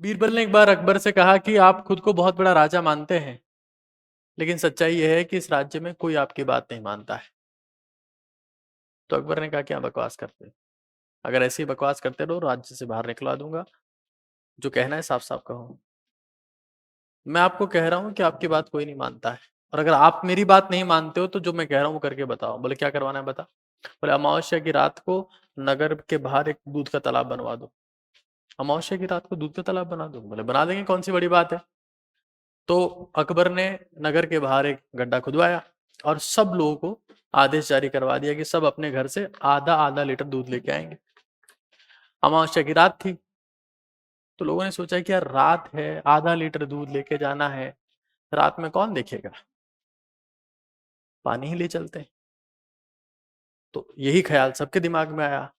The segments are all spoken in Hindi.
बीरबल ने एक बार अकबर से कहा कि आप खुद को बहुत बड़ा राजा मानते हैं, लेकिन सच्चाई यह है कि इस राज्य में कोई आपकी बात नहीं मानता है। तो अकबर ने कहा क्या बकवास करते हो? अगर ऐसी बकवास करते रहो राज्य से बाहर निकलवा दूंगा। जो कहना है साफ साफ कहो। मैं आपको कह रहा हूं कि आपकी बात कोई नहीं मानता है, और अगर आप मेरी बात नहीं मानते हो तो जो मैं कह रहा हूं वो करके बताओ। बोले क्या करवाना है बता। बोले अमावस्या की रात को नगर के बाहर एक दूध का तालाब बनवा दो। अमावस्या की रात को दूध का तालाब बना दो? बोले बना देंगे, कौन सी बड़ी बात है। तो अकबर ने नगर के बाहर एक गड्ढा खुदवाया और सब लोगों को आदेश जारी करवा दिया कि सब अपने घर से आधा आधा लीटर दूध लेके आएंगे। अमावस्या की रात थी, तो लोगों ने सोचा कि यार रात है, आधा लीटर दूध लेके जाना है, रात में कौन देखेगा, पानी ही ले चलते हैं। तो यही ख्याल सबके दिमाग में आया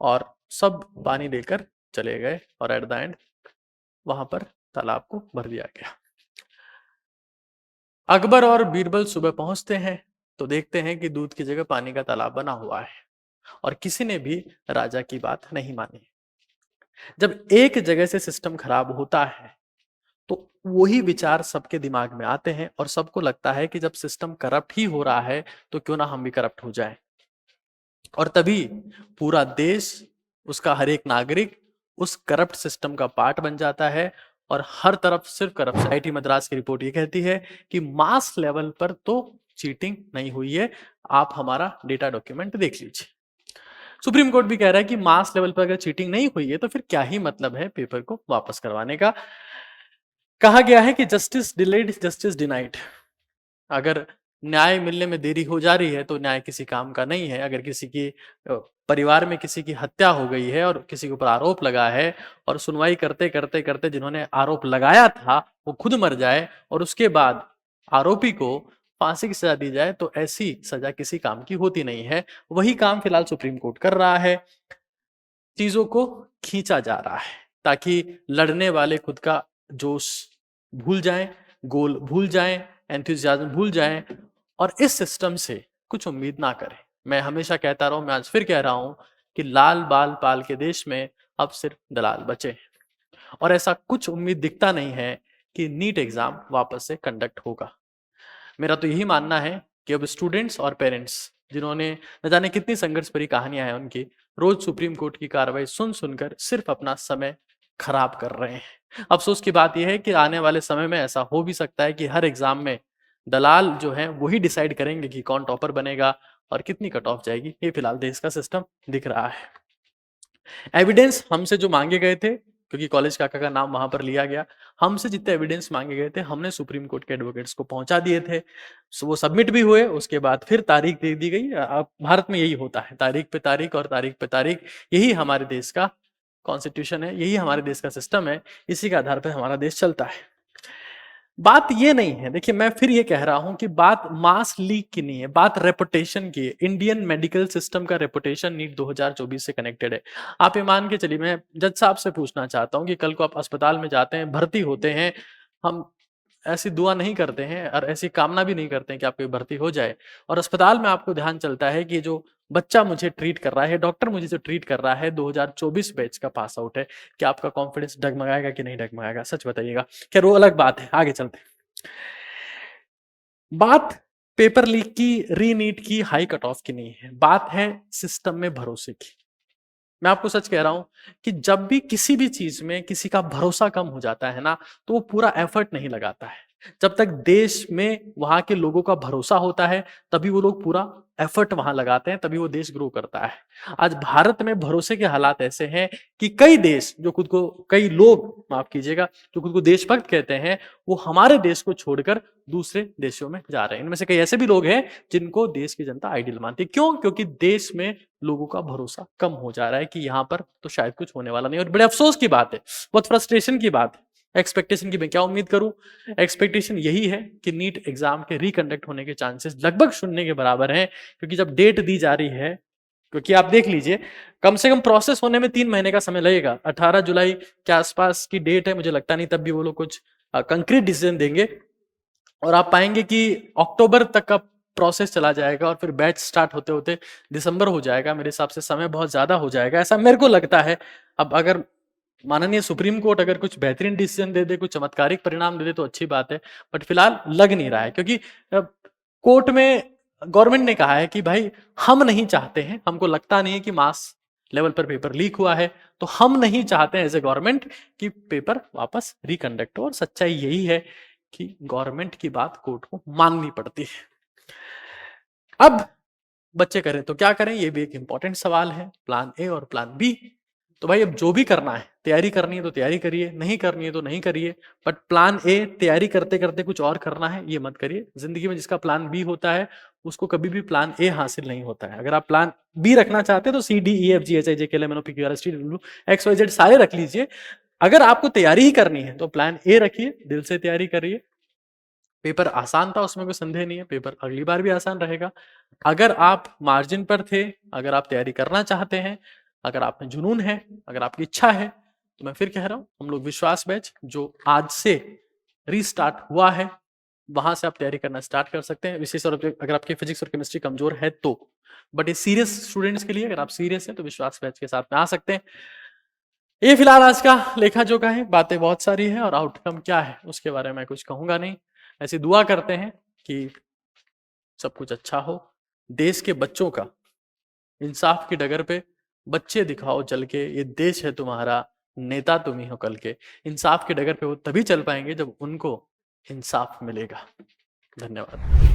और सब पानी लेकर चले गए और एट द एंड वहां पर तालाब को भर दिया गया। अकबर और बीरबल सुबह पहुंचते हैं तो देखते हैं कि दूध की जगह पानी का तालाब बना हुआ है और किसी ने भी राजा की बात नहीं मानी। जब एक जगह से सिस्टम खराब होता है तो वही विचार सबके दिमाग में आते हैं और सबको लगता है कि जब सिस्टम करप्ट ही हो रहा है तो क्यों ना हम भी करप्ट हो जाएं। और तभी पूरा देश, उसका हर एक नागरिक उस करप्ट सिस्टम का पार्ट बन जाता है और हर तरफ सिर्फ करप्शन। आईआईटी मद्रास की रिपोर्ट ये कहती है कि मास लेवल पर तो चीटिंग नहीं हुई है, आप हमारा डेटा डॉक्यूमेंट देख लीजिए। सुप्रीम कोर्ट भी कह रहा है कि मास लेवल पर अगर चीटिंग नहीं हुई है तो फिर क्या ही मतलब है पेपर को वापस करवाने का। कहा गया है कि जस्टिस डिलेड जस्टिस डिनाइड। अगर न्याय मिलने में देरी हो जा रही है तो न्याय किसी काम का नहीं है। अगर किसी की परिवार में किसी की हत्या हो गई है और किसी के ऊपर आरोप लगा है और सुनवाई करते करते करते जिन्होंने आरोप लगाया था वो खुद मर जाए और उसके बाद आरोपी को फांसी की सजा दी जाए तो ऐसी सजा किसी काम की होती नहीं है। वही काम फिलहाल सुप्रीम कोर्ट कर रहा है। चीजों को खींचा जा रहा है ताकि लड़ने वाले खुद का जोश भूल जाएं, गोल भूल जाएं, एंथुजियाज्म भूल जाएं और इस सिस्टम से कुछ उम्मीद ना करें। मैं हमेशा कहता रहा हूं, मैं आज फिर कह रहा हूं कि लाल बाल पाल के देश में अब सिर्फ दलाल बचे और ऐसा कुछ उम्मीद दिखता नहीं है कि नीट एग्जाम वापस से कंडक्ट होगा। मेरा तो यही मानना है कि अब स्टूडेंट्स और पेरेंट्स जिन्होंने न जाने कितनी संघर्ष भरी कहानियां हैं उनकी, रोज सुप्रीम कोर्ट की कार्रवाई सुन सुनकर सिर्फ अपना समय खराब कर रहे हैं। अफसोस की बात यह है कि आने वाले समय में ऐसा हो भी सकता है कि हर एग्जाम में दलाल जो है वही डिसाइड करेंगे कि कौन टॉपर बनेगा और कितनी कट ऑफ जाएगी। ये फिलहाल देश का सिस्टम दिख रहा है। एविडेंस हमसे जो मांगे गए थे, क्योंकि कॉलेज काका का नाम वहां पर लिया गया, हमसे जितने एविडेंस मांगे गए थे हमने सुप्रीम कोर्ट के एडवोकेट्स को पहुंचा दिए थे। वो सबमिट भी हुए, उसके बाद फिर तारीख दे दी गई। अब भारत में यही होता है, तारीख पे तारीख और तारीख पे तारीख। यही हमारे देश का कॉन्स्टिट्यूशन है, यही हमारे देश का सिस्टम है, इसी के आधार पर हमारा देश चलता है। बात ये नहीं है, देखिए मैं फिर ये कह रहा हूं कि बात मास लीक की नहीं है, बात रेपुटेशन की है। इंडियन मेडिकल सिस्टम का रेपुटेशन नीट 2024 से कनेक्टेड है। आप ये मान के चलिए, मैं जज साहब से पूछना चाहता हूं कि कल को आप अस्पताल में जाते हैं, भर्ती होते हैं, हम ऐसी दुआ नहीं करते हैं और ऐसी कामना भी नहीं करते हैं कि आपकी भर्ती हो जाए, और अस्पताल में आपको ध्यान चलता है कि जो बच्चा मुझे ट्रीट कर रहा है, डॉक्टर मुझे जो ट्रीट कर रहा है 2024 बैच का पास आउट है, क्या आपका कॉन्फिडेंस डगमगाएगा कि नहीं डगमगाएगा? सच बताइएगा। खैर वो अलग बात है, आगे चलते हैं। बात पेपर लीक की, री नीट की, हाई कट ऑफ की नहीं है, बात है सिस्टम में भरोसे की। मैं आपको सच कह रहा हूं कि जब भी किसी भी चीज में किसी का भरोसा कम हो जाता है ना, तो वो पूरा एफर्ट नहीं लगाता है। जब तक देश में वहां के लोगों का भरोसा होता है तभी वो लोग पूरा एफर्ट वहां लगाते हैं, तभी वो देश ग्रो करता है। आज भारत में भरोसे के हालात ऐसे हैं कि कई देश जो खुद को, कई लोग माफ कीजिएगा, जो खुद को देशभक्त कहते हैं, वो हमारे देश को छोड़कर दूसरे देशों में जा रहे हैं। इनमें से कई ऐसे भी लोग हैं जिनको देश की जनता आइडियल मानती है। क्यों? क्योंकि देश में लोगों का भरोसा कम हो जा रहा है कि यहां पर तो शायद कुछ होने वाला नहीं। और बड़े अफसोस की बात है, बहुत फ्रस्ट्रेशन की बात है। एक्सपेक्टेशन की मैं क्या उम्मीद करूं? एक्सपेक्टेशन यही है कि नीट एग्जाम के रिकंडक्ट होने के चांसेस लगभग शून्य के बराबर हैं, क्योंकि जब डेट दी जा रही है, क्योंकि आप देख लीजिए कम से कम प्रोसेस होने में 3 महीने का समय लगेगा। 18 जुलाई के आसपास की डेट है, मुझे लगता नहीं तब भी वो लोग कुछ कंक्रीट डिसीजन देंगे, और आप पाएंगे कि अक्टूबर तक का प्रोसेस चला जाएगा और फिर बैच स्टार्ट होते होते दिसंबर हो जाएगा। मेरे हिसाब से समय बहुत ज्यादा हो जाएगा, ऐसा मेरे को लगता है। अब अगर माननीय सुप्रीम कोर्ट अगर कुछ बेहतरीन डिसीजन दे दे, कुछ चमत्कारिक परिणाम दे दे तो अच्छी बात है, बट फिलहाल लग नहीं रहा है, क्योंकि कोर्ट में गवर्नमेंट ने कहा है कि भाई हम नहीं चाहते हैं, हमको लगता नहीं है कि मास लेवल पर पेपर लीक हुआ है, तो हम नहीं चाहते हैं एज ए गवर्नमेंट कि पेपर वापस रिकंडक्ट हो। और सच्चाई यही है कि गवर्नमेंट की बात कोर्ट को माननी पड़ती है। अब बच्चे करें तो क्या करें, ये भी एक इंपॉर्टेंट सवाल है, प्लान ए और प्लान बी। तो भाई अब जो भी करना है, तैयारी करनी है तो तैयारी करिए, नहीं करनी है तो नहीं करिए, बट प्लान ए तैयारी करते करते कुछ और करना है ये मत करिए। जिंदगी में जिसका प्लान बी होता है उसको कभी भी प्लान ए हासिल नहीं होता है। अगर आप प्लान बी रखना चाहते हैं तो C D E F G H I J K L M N O P Q R S T W X Y Z सारे रख लीजिए। अगर आपको तैयारी ही करनी है तो प्लान ए रखिए, दिल से तैयारी करिए। पेपर आसान था, उसमें कोई संदेह नहीं है, पेपर अगली बार भी आसान रहेगा। अगर आप मार्जिन पर थे, अगर आप तैयारी करना चाहते हैं, अगर आप में जुनून है, अगर आपकी इच्छा है, तो मैं फिर कह रहा हूं, हम लोग विश्वास बैच जो आज से रीस्टार्ट हुआ है, वहां से आप तैयारी करना स्टार्ट कर सकते हैं। विशेष तौर पर अगर आपकी फिजिक्स और केमिस्ट्री कमजोर है तो, बट ये सीरियस स्टूडेंट्स के लिए, अगर आप सीरियस हैं तो विश्वास बैच के साथ में आ सकते हैं। ये फिलहाल आज का लेखा जोखा है, बातें बहुत सारी है और आउटकम क्या है उसके बारे में मैं कुछ कहूंगा नहीं। ऐसी दुआ करते हैं कि सब कुछ अच्छा हो। देश के बच्चों का इंसाफ की डगर पे बच्चे दिखाओ चल के, ये देश है तुम्हारा, नेता तुम ही हो कल के। इंसाफ की डगर पे वो तभी चल पाएंगे जब उनको इंसाफ मिलेगा। धन्यवाद।